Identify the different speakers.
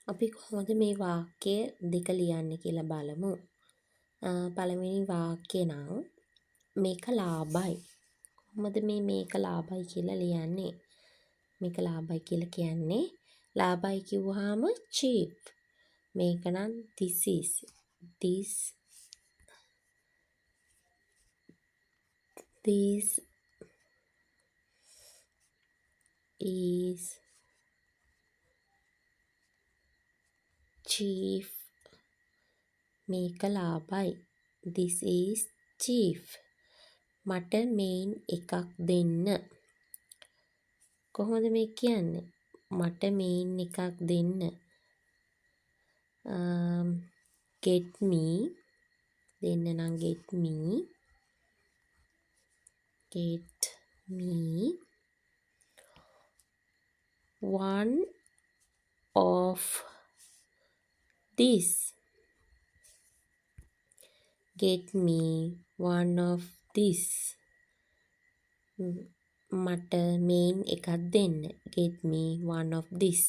Speaker 1: අපි කොහොමද මේ වාක්‍ය දෙක ලියන්නේ කියලා බලමු. පළවෙනි වාක්‍යය නම් මේක ලාභයි. කොහොමද මේක ලාභයි කියලා ලියන්නේ? මේක ලාභයි කියලා කියන්නේ ලාභයි කිව්වහම cheap. මේක නම් this is cheap. මේක ලාභයි. This is cheap. මට මේන් එකක් දෙන්න. කොහොමද මේ කියන්නේ? මට මේන් එකක් දෙන්න. get me දෙන්න නම් get me one of this. Get me one of this. මට මේන් එකක් දෙන්න. Get me one of this.